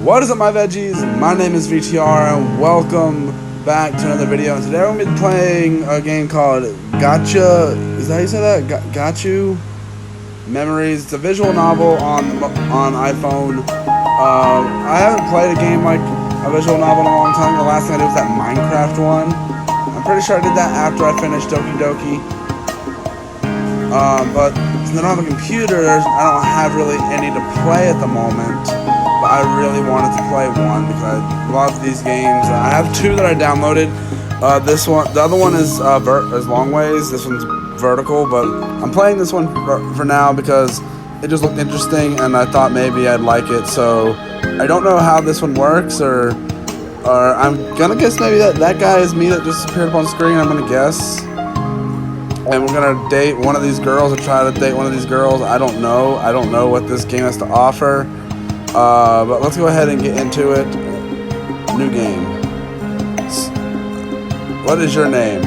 What is up, my veggies? My name is VTR and welcome back to another video. And today we're going to be playing a game called Gacha. Is that how you say that? Gachu Memories. It's a visual novel on iPhone. I haven't played a game like a visual novel in a long time. The last thing I did was that Minecraft one. I'm pretty sure I did that after I finished Doki Doki. But since I don't have a computer, I don't have really any to play at the moment. But I really wanted to play one because I love these games. I have two that I downloaded. This one, the other one is long ways. This one's vertical, but I'm playing this one for now because it just looked interesting and I thought maybe I'd like it. So I don't know how this one works, or I'm gonna guess maybe that guy is me that just appeared up on screen. I'm gonna guess. And we're gonna date one of these girls, or try to date one of these girls. I don't know. I don't know what this game has to offer. But let's go ahead and get into it. New game. What is your name?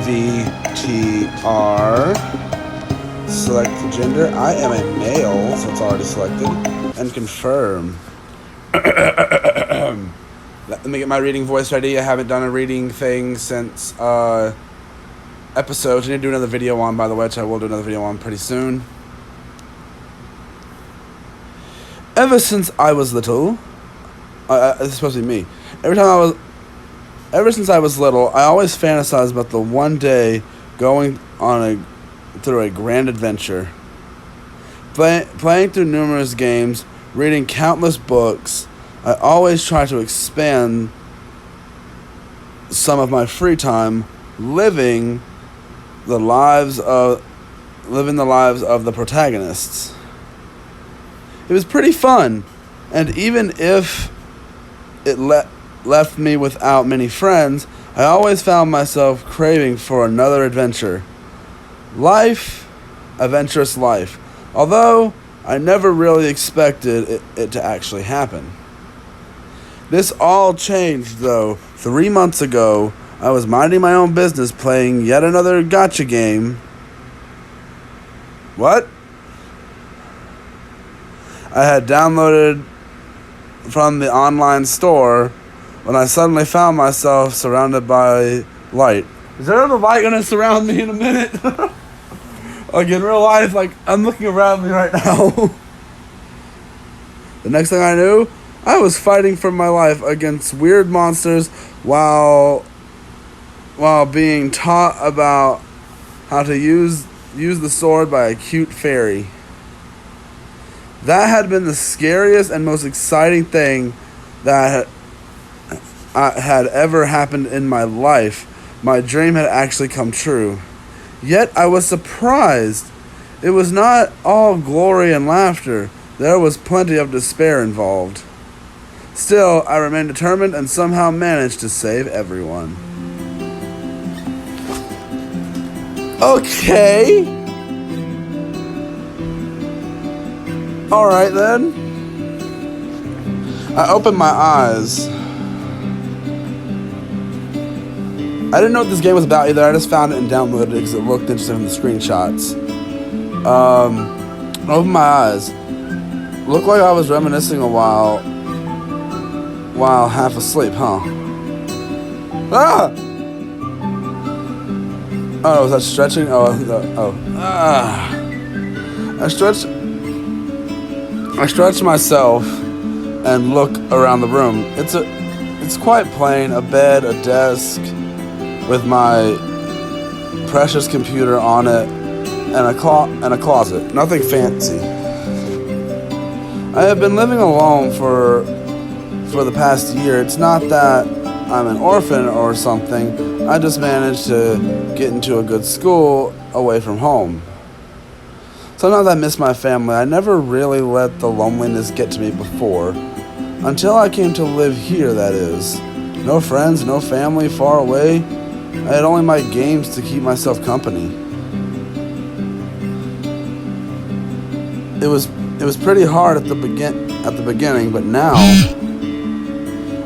VTR. Select the gender. I am a male, so it's already selected. And confirm. Let me get my reading voice ready. I haven't done a reading thing since episodes. I need to do another video on, by the way, which I will do another video on pretty soon. Ever since I was little, this is supposed to be me. Ever since I was little, I always fantasized about the one day going through a grand adventure, playing through numerous games, reading countless books. I always try to expand some of my free time living the lives of the protagonists. It was pretty fun, and even if it left me without many friends, I always found myself craving for another adventure. Adventurous life, although I never really expected it to actually happen. This all changed, though. 3 months ago, I was minding my own business playing yet another gacha game. What? I had downloaded from the online store when I suddenly found myself surrounded by light. Is there ever light going to surround me in a minute? Like in real life, like I'm looking around me right now. The next thing I knew, I was fighting for my life against weird monsters while being taught about how to use the sword by a cute fairy. That had been the scariest and most exciting thing that had ever happened in my life. My dream had actually come true. Yet I was surprised. It was not all glory and laughter. There was plenty of despair involved. Still, I remained determined and somehow managed to save everyone. Okay. Alright then. I opened my eyes. I didn't know what this game was about either. I just found it and downloaded it because it looked interesting from the screenshots. I opened my eyes. Looked like I was reminiscing a while half asleep, huh? Ah! Oh, was that stretching? I stretch myself and look around the room. It's quite plain, a bed, a desk with my precious computer on it, and a closet. Nothing fancy. I have been living alone for the past year. It's not that I'm an orphan or something. I just managed to get into a good school away from home. Sometimes I miss my family. I never really let the loneliness get to me before. Until I came to live here, that is. No friends, no family, far away. I had only my games to keep myself company. It was pretty hard at the beginning, but now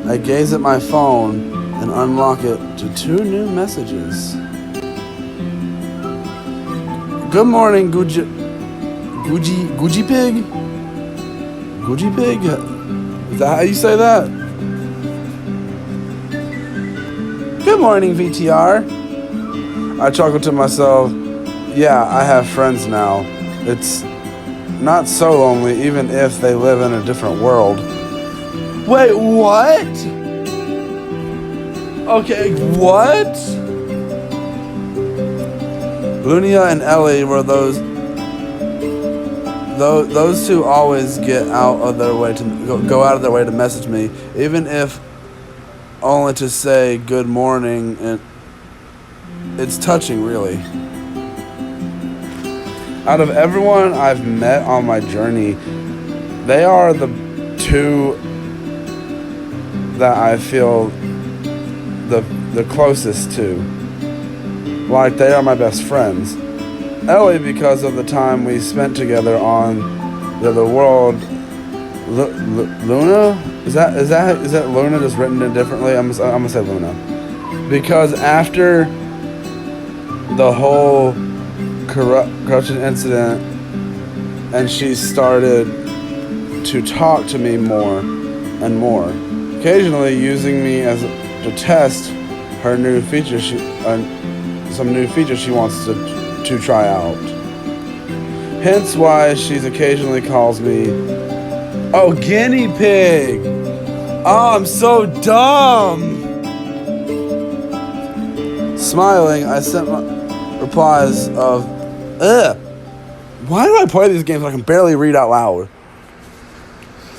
I gaze at my phone and unlock it to 2 new messages. Good morning, Gucci Pig. Gucci pig? Is that how you say that? Good morning, VTR. I chuckled to myself. Yeah, I have friends now. It's not so lonely, even if they live in a different world. Wait, what? Okay, what? Lunia and Ellie were those two always get out of their way to go out of their way to message me, even if only to say good morning. And it's touching, really. Out of everyone I've met on my journey, they are the two that I feel the closest to. Like, they are my best friends. Ellie, because of the time we spent together on the other world. Luna? Is that Luna just written in differently? I'm gonna say Luna. Because after the whole corruption incident, and she started to talk to me more and more, occasionally using me as to test her new feature. Some new features she wants to try out. Hence why she's occasionally calls me, oh, guinea pig. Oh, I'm so dumb. Smiling, I sent my replies of, ugh. Why do I play these games when I can barely read out loud?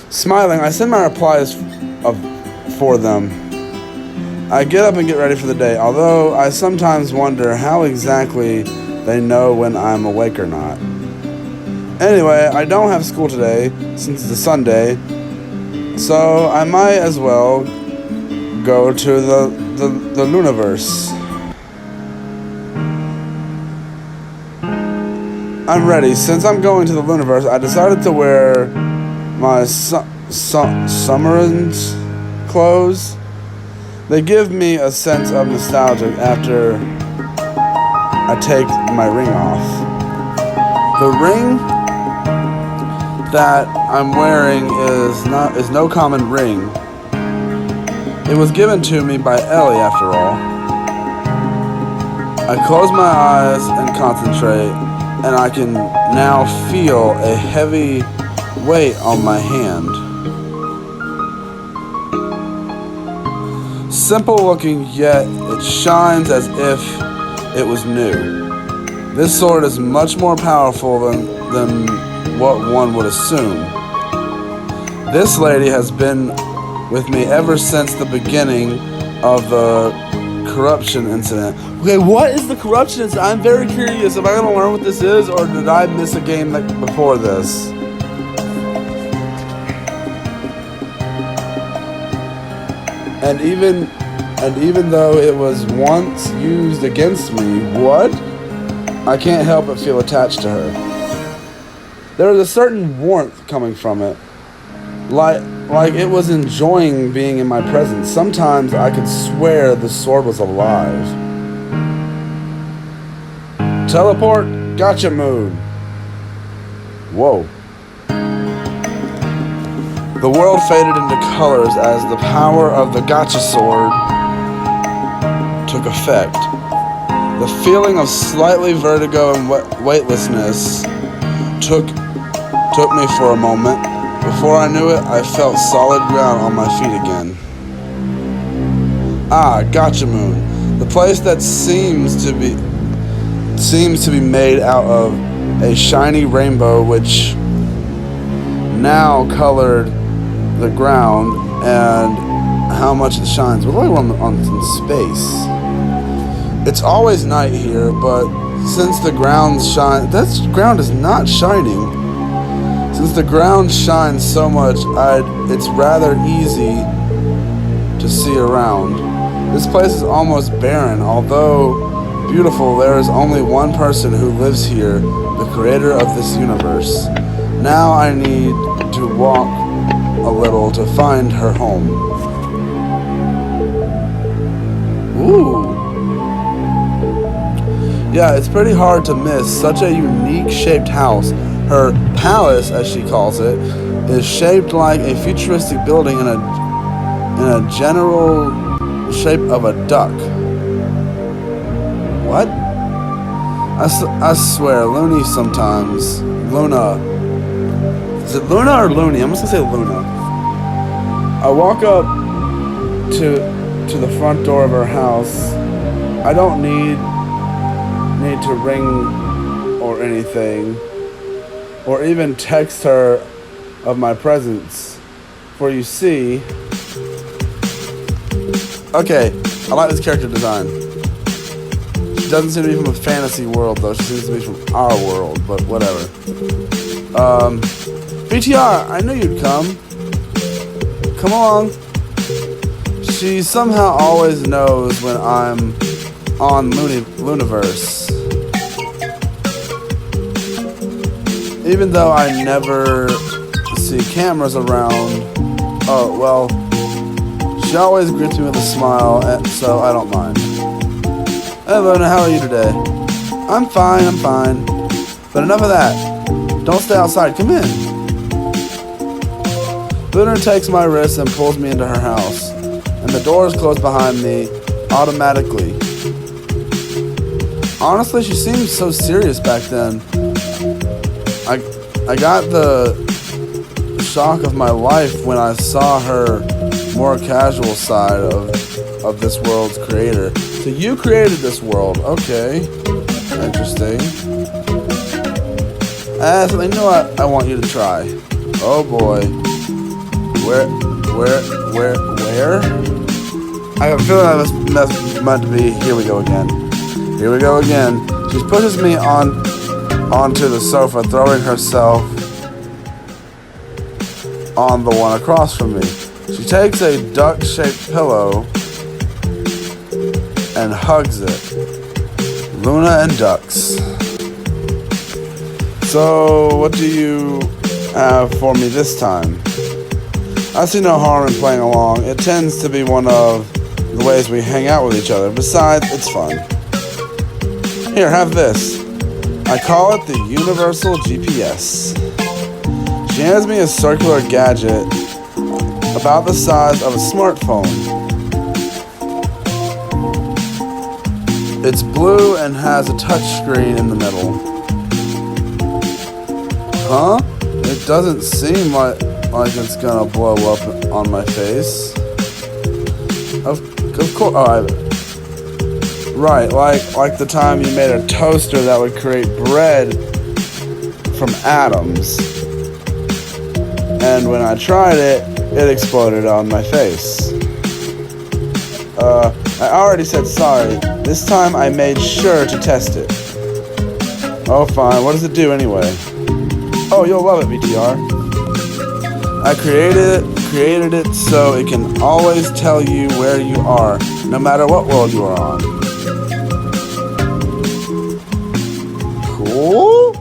Smiling, I send my replies for them. I get up and get ready for the day, although I sometimes wonder how exactly they know when I'm awake or not. Anyway, I don't have school today, since it's a Sunday, so I might as well go to the Luniverse. I'm ready. Since I'm going to the Luniverse, I decided to wear my Summerins clothes. They give me a sense of nostalgia after I take my ring off. The ring that I'm wearing is no common ring. It was given to me by Ellie, after all. I close my eyes and concentrate, and I can now feel a heavy weight on my hand. Simple looking, yet it shines as if it was new. This sword is much more powerful than what one would assume. This lady has been with me ever since the beginning of the corruption incident. Okay, what is the corruption incident? I'm very curious. Am I going to learn what this is, or did I miss a game before this? And even though it was once used against me, what? I can't help but feel attached to her. There was a certain warmth coming from it. Like it was enjoying being in my presence. Sometimes I could swear the sword was alive. Teleport, Gacha mood. Whoa. The world faded into colors as the power of the Gacha sword took effect. The feeling of slightly vertigo and weightlessness took me for a moment. Before I knew it, I felt solid ground on my feet again. Ah, Gacha Moon, the place that seems to be made out of a shiny rainbow, which now colored the ground, and how much it shines. We're really on space. It's always night here, but since the ground shines, that ground is not shining. Since the ground shines so much, it's rather easy to see around. This place is almost barren. Although beautiful, there is only one person who lives here, the creator of this universe. Now I need to walk a little to find her home. Ooh. Yeah, it's pretty hard to miss such a unique shaped house. Her palace, as she calls it, is shaped like a futuristic building in a general shape of a duck. What? I swear, Looney sometimes. Luna. Is it Luna or Looney? I'm just gonna say Luna. I walk up to the front door of her house. I don't need to ring or anything, or even text her of my presence. For you see, okay, I like this character design. She doesn't seem to be from a fantasy world though. She seems to be from our world, but whatever. BTR, I knew you'd come. Come along. She somehow always knows when I'm on Luniverse. Even though I never see cameras around. Oh, well, she always greets me with a smile, so I don't mind. Hey Luna, how are you today? I'm fine. But enough of that. Don't stay outside, come in. Luna takes my wrist and pulls me into her house, and the doors close behind me automatically. Honestly, she seemed so serious back then. I got the shock of my life when I saw her more casual side of this world's creator. So you created this world, okay. Interesting. Something new I want you to try. Oh boy. Where? I have a feeling that's meant to be. Here we go again. She pushes me onto the sofa, throwing herself on the one across from me. She takes a duck-shaped pillow and hugs it. Luna and ducks. So, what do you have for me this time? I see no harm in playing along. It tends to be one of the ways we hang out with each other. Besides, it's fun. Here, have this. I call it the Universal GPS. She hands me a circular gadget about the size of a smartphone. It's blue and has a touch screen in the middle. Huh? It doesn't seem like it's gonna blow up on my face. Of course. Oh, right, like the time you made a toaster that would create bread from atoms. And when I tried it, it exploded on my face. I already said sorry. This time I made sure to test it. Oh, fine. What does it do anyway? Oh, you'll love it, BTR. I created it so it can always tell you where you are, no matter what world you are on. Cool.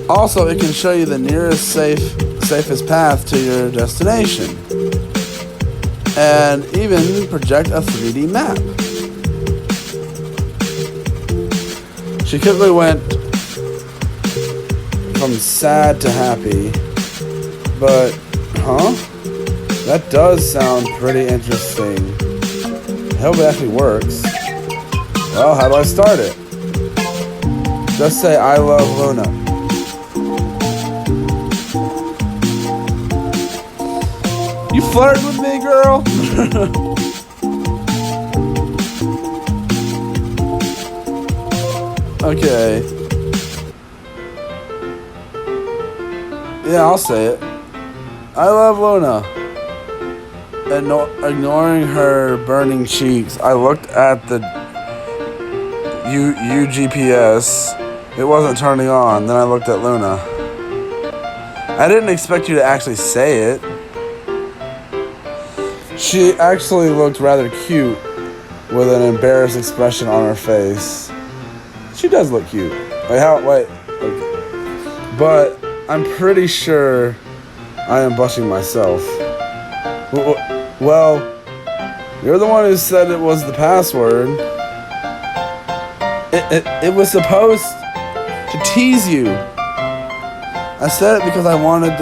Also, it can show you the nearest safest path to your destination, and even project a 3D map. She quickly went from sad to happy, but, that does sound pretty interesting. I hope it actually works. Well, how do I start it? Just say, I love Luna. You flirting with me, girl? Okay. Yeah, I'll say it. I love Luna. Ignoring her burning cheeks, I looked at the UGPS. It wasn't turning on. Then I looked at Luna. I didn't expect you to actually say it. She actually looked rather cute with an embarrassed expression on her face. She does look cute. But I'm pretty sure I am blushing myself. Well, you're the one who said it was the password. It was supposed to tease you. I said it because I wanted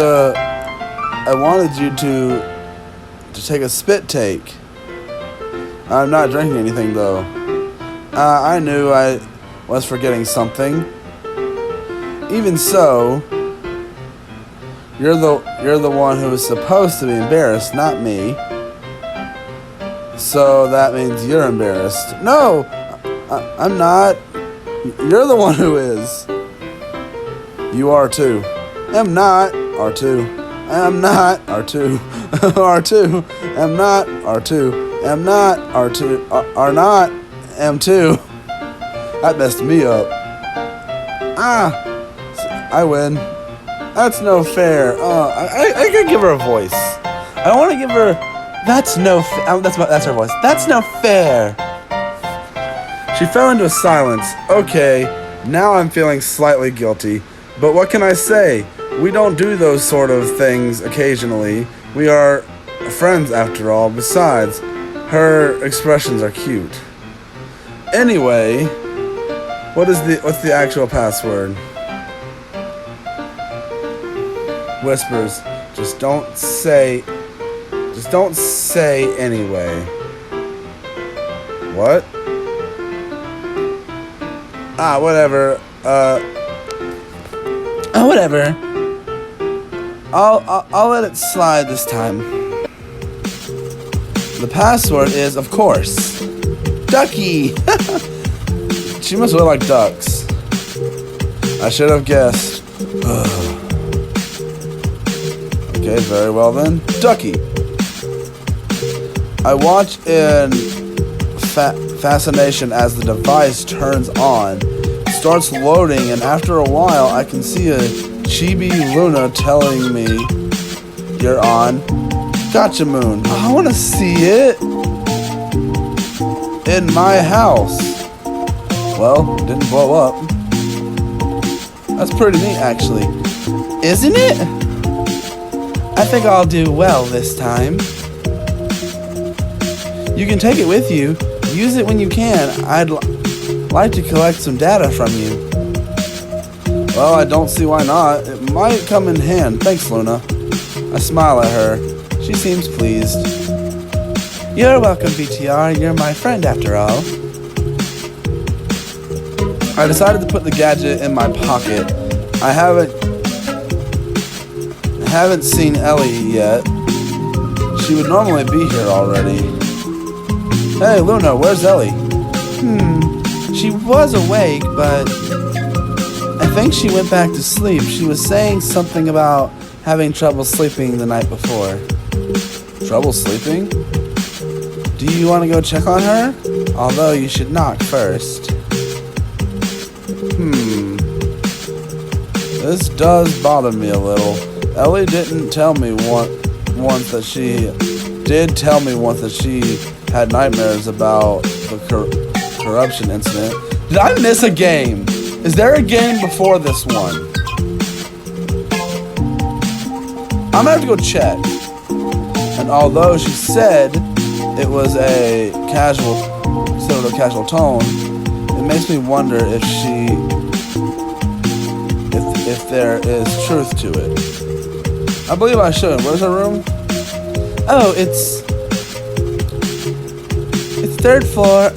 you to take a spit take. I'm not drinking anything though. I knew I was forgetting something. Even so, you're the one who is supposed to be embarrassed, not me. So that means you're embarrassed. No, I'm not. You're the one who is. You are too. I'm not. R2. I'm not. R2. R2. I'm not. R2. I'm not. R2. Are not. M2. That messed me up. I win. That's no fair. I could give her a voice. I want to give her. That's no. That's her voice. That's no fair. She fell into a silence. Okay, now I'm feeling slightly guilty. But what can I say? We don't do those sort of things occasionally. We are friends after all. Besides, her expressions are cute. Anyway, what's the actual password? Whispers. Just don't say anyway. What? Whatever. Whatever. I'll let it slide this time. The password is, of course, Ducky. She must look like ducks. I should have guessed. Okay, very well then. Ducky. I watch in fascination as the device turns on, starts loading, and after a while I can see a chibi Luna telling me, "You're on Gacha Moon." I want to see it in my house. Well, it didn't blow up. That's pretty neat, actually. Isn't it? I think I'll do well this time. You can take it with you. Use it when you can. I'd like to collect some data from you. Well, I don't see why not. It might come in hand. Thanks, Luna. I smile at her. She seems pleased. You're welcome, VTR. You're my friend after all. I decided to put the gadget in my pocket. I haven't seen Ellie yet. She would normally be here already. Hey, Luna, where's Ellie? She was awake, but I think she went back to sleep. She was saying something about having trouble sleeping the night before. Trouble sleeping? Do you want to go check on her? Although you should knock first. This does bother me a little. Ellie didn't tell me once that she had nightmares about the corruption incident. Did I miss a game? Is there a game before this one? I'm gonna have to go check. And although she said it was a casual tone, it makes me wonder if there is truth to it. I believe I should. Where's her room? Oh, it's third floor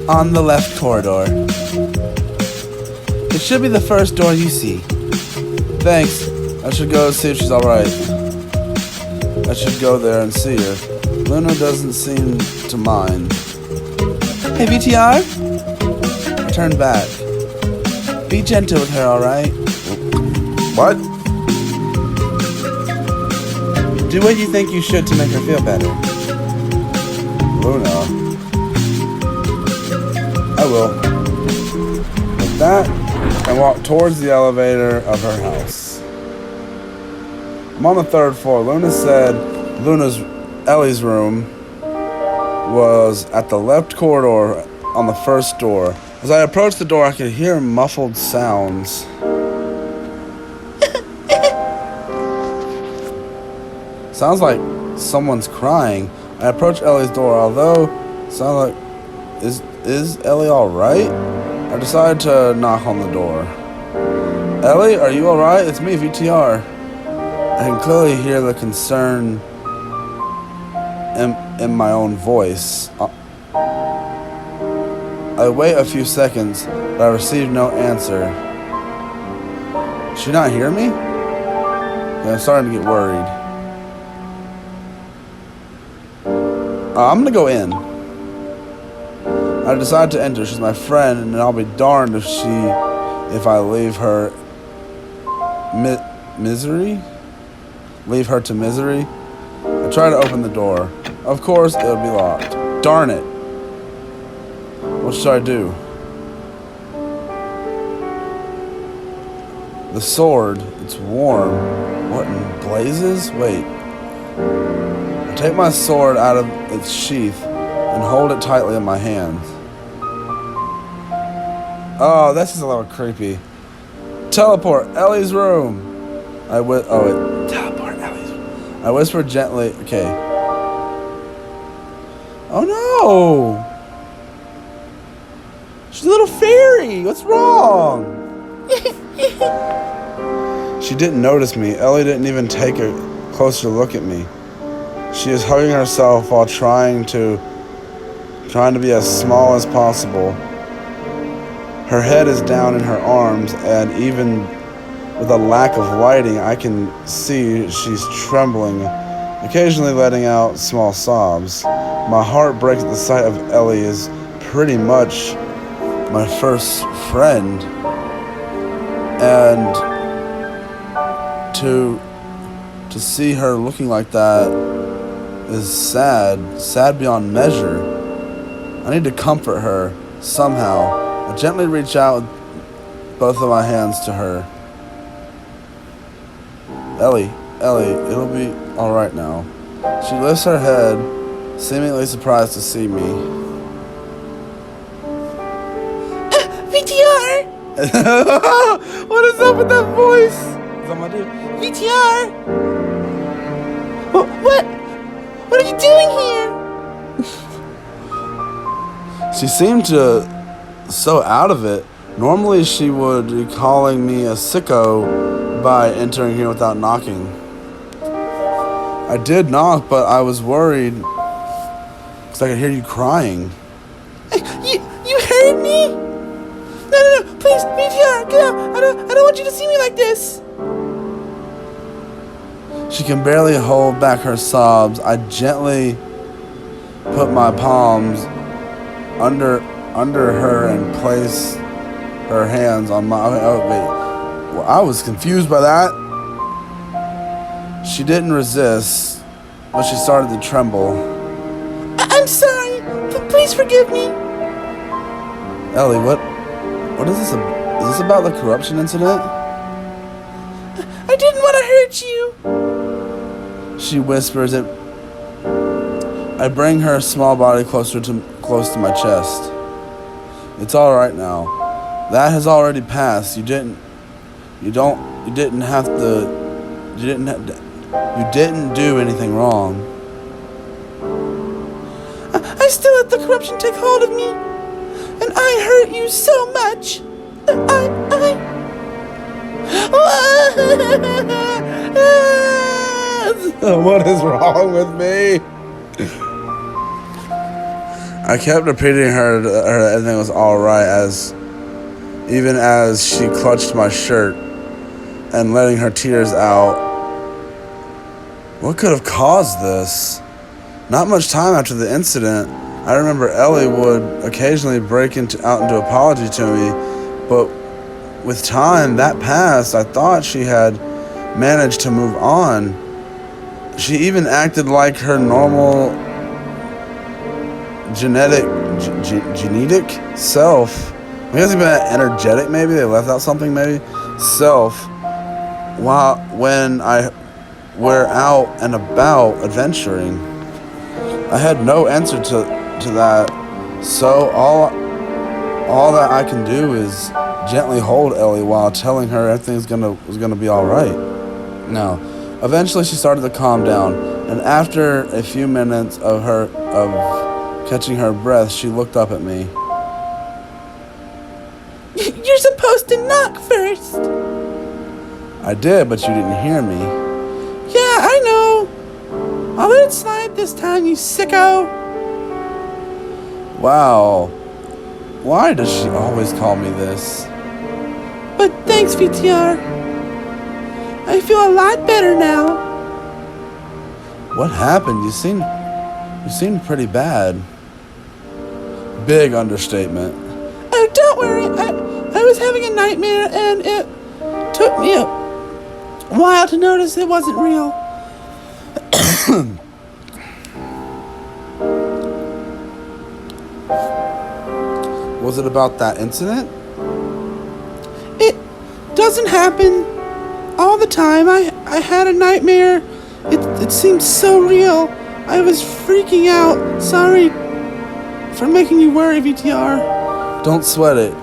on the left corridor. It should be the first door you see. Thanks. I should go see if she's alright. I should go there and see her. Luna doesn't seem to mind. Hey, VTR? Turn back. Be gentle with her, alright? What? Do what you think you should to make her feel better. Luna. I will. With that, I walk towards the elevator of her house. I'm on the third floor. Luna said Ellie's room was at the left corridor on the first door. As I approached the door, I could hear muffled sounds. Sounds like someone's crying. I approached Ellie's door, although it sounded like, is Ellie alright? I decided to knock on the door. Ellie, are you alright? It's me, VTR. I can clearly hear the concern in my own voice. I wait a few seconds, but I receive no answer. Did she not hear me? Yeah, I'm starting to get worried. I'm gonna go in. I decide to enter. She's my friend, and I'll be darned if I leave her misery? Leave her to misery? I try to open the door. Of course, it'll be locked. Darn it. What should I do? The sword, it's warm. What in blazes? Wait. I take my sword out of its sheath and hold it tightly in my hands. Oh, this is a little creepy. Teleport, Ellie's room. Teleport, Ellie's room. I whisper gently, okay. Oh no! She's a little fairy, what's wrong? She didn't notice me. Ellie didn't even take a closer look at me. She is hugging herself while trying to be as small as possible. Her head is down in her arms, and even with a lack of lighting, I can see she's trembling, occasionally letting out small sobs. My heart breaks at the sight of Ellie as pretty much my first friend, and to see her looking like that is sad beyond measure. I need to comfort her somehow. I gently reach out with both of my hands to her. Ellie, it'll be alright now. She lifts her head, seemingly surprised to see me. VTR! What is up with that voice? Is that my dude? VTR! What are you doing here? She seemed so out of it. Normally she would be calling me a sicko by entering here without knocking. I did knock, but I was worried because I could hear you crying. You heard me? No, please, VTR, get out. I don't want you to see me like this. She can barely hold back her sobs. I gently put my palms under her and place her hands on my... Oh, wait. Well, I was confused by that. She didn't resist, but she started to tremble. I'm sorry. Please forgive me. Ellie, what is this? Is this about the corruption incident? I didn't want to hurt you. She whispers it. I bring her small body close to my chest. It's all right now. That has already passed. You didn't do anything wrong. I still let the corruption take hold of me, and I hurt you so much. What is wrong with me? I kept repeating her that everything was alright, even as she clutched my shirt and letting her tears out. What could have caused this? Not much time after the incident, I remember Ellie would occasionally break out into apology to me, but with time that passed, I thought she had managed to move on. She even acted like her normal genetic self. I guess even energetic, maybe they left out something, maybe self. When we're out and about adventuring, I had no answer to that. So all that I can do is gently hold Ellie while telling her everything was gonna be all right. Now, eventually she started to calm down, and after a few minutes of catching her breath, she looked up at me. You're supposed to knock first. I did, but you didn't hear me. Yeah, I know. I'll let it slide this time, you sicko. Wow. Why does she always call me this? But thanks, VTR. I feel a lot better now. What happened? You seemed pretty bad. Big understatement. Oh, don't worry. I was having a nightmare, and it took me a while to notice it wasn't real. Was it about that incident? It doesn't happen all the time. I had a nightmare. It seemed so real. I was freaking out. Sorry for making you worry, VTR. Don't sweat it.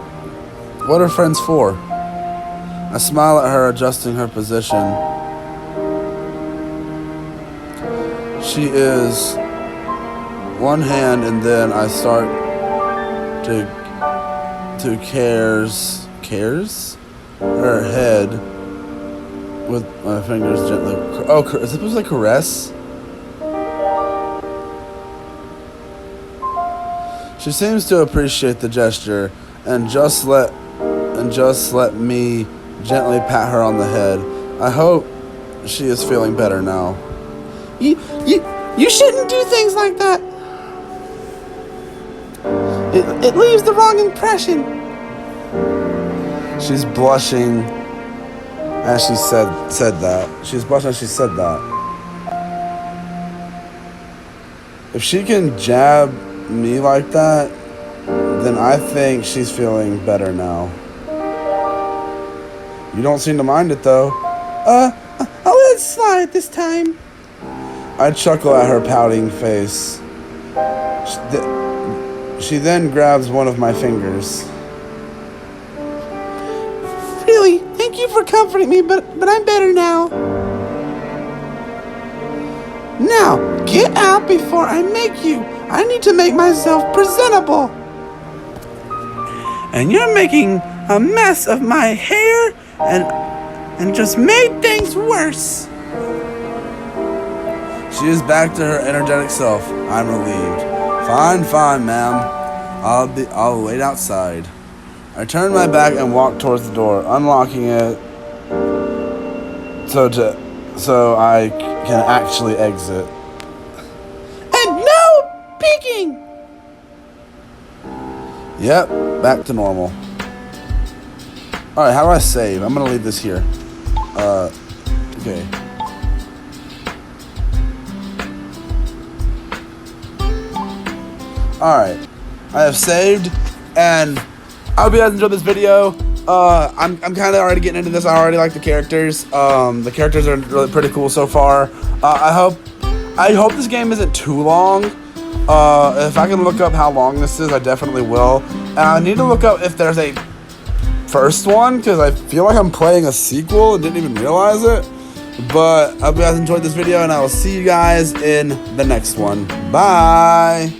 What are friends for? I smile at her, adjusting her position. She is one hand, and then I start to cares her head with my fingers gently. Oh, is it supposed to caress? She seems to appreciate the gesture and just let me gently pat her on the head. I hope she is feeling better now. You shouldn't do things like that. It leaves the wrong impression. She's blushing as she said that. She's blushing as she said that. If she can jab me like that, then I think she's feeling better now. You don't seem to mind it though. I'll let it slide this time. I chuckle at her pouting face. She then grabs one of my fingers. Really, thank you for comforting me, but I'm better now. Now, get out before I make you. I need to make myself presentable. And you're making a mess of my hair and just made things worse. She is back to her energetic self. I'm relieved. Fine, ma'am. I'll wait outside. I turn my back and walk towards the door, unlocking it so I can actually exit. And no peeking! Yep, back to normal. Alright, how do I save? I'm gonna leave this here. Okay. Alright, I have saved, and I hope you guys enjoyed this video. I'm kind of already getting into this. I already like the characters. The characters are really pretty cool so far. I hope this game isn't too long. If I can look up how long this is, I definitely will. And I need to look up if there's a first one, because I feel like I'm playing a sequel and didn't even realize it. But I hope you guys enjoyed this video, and I will see you guys in the next one. Bye!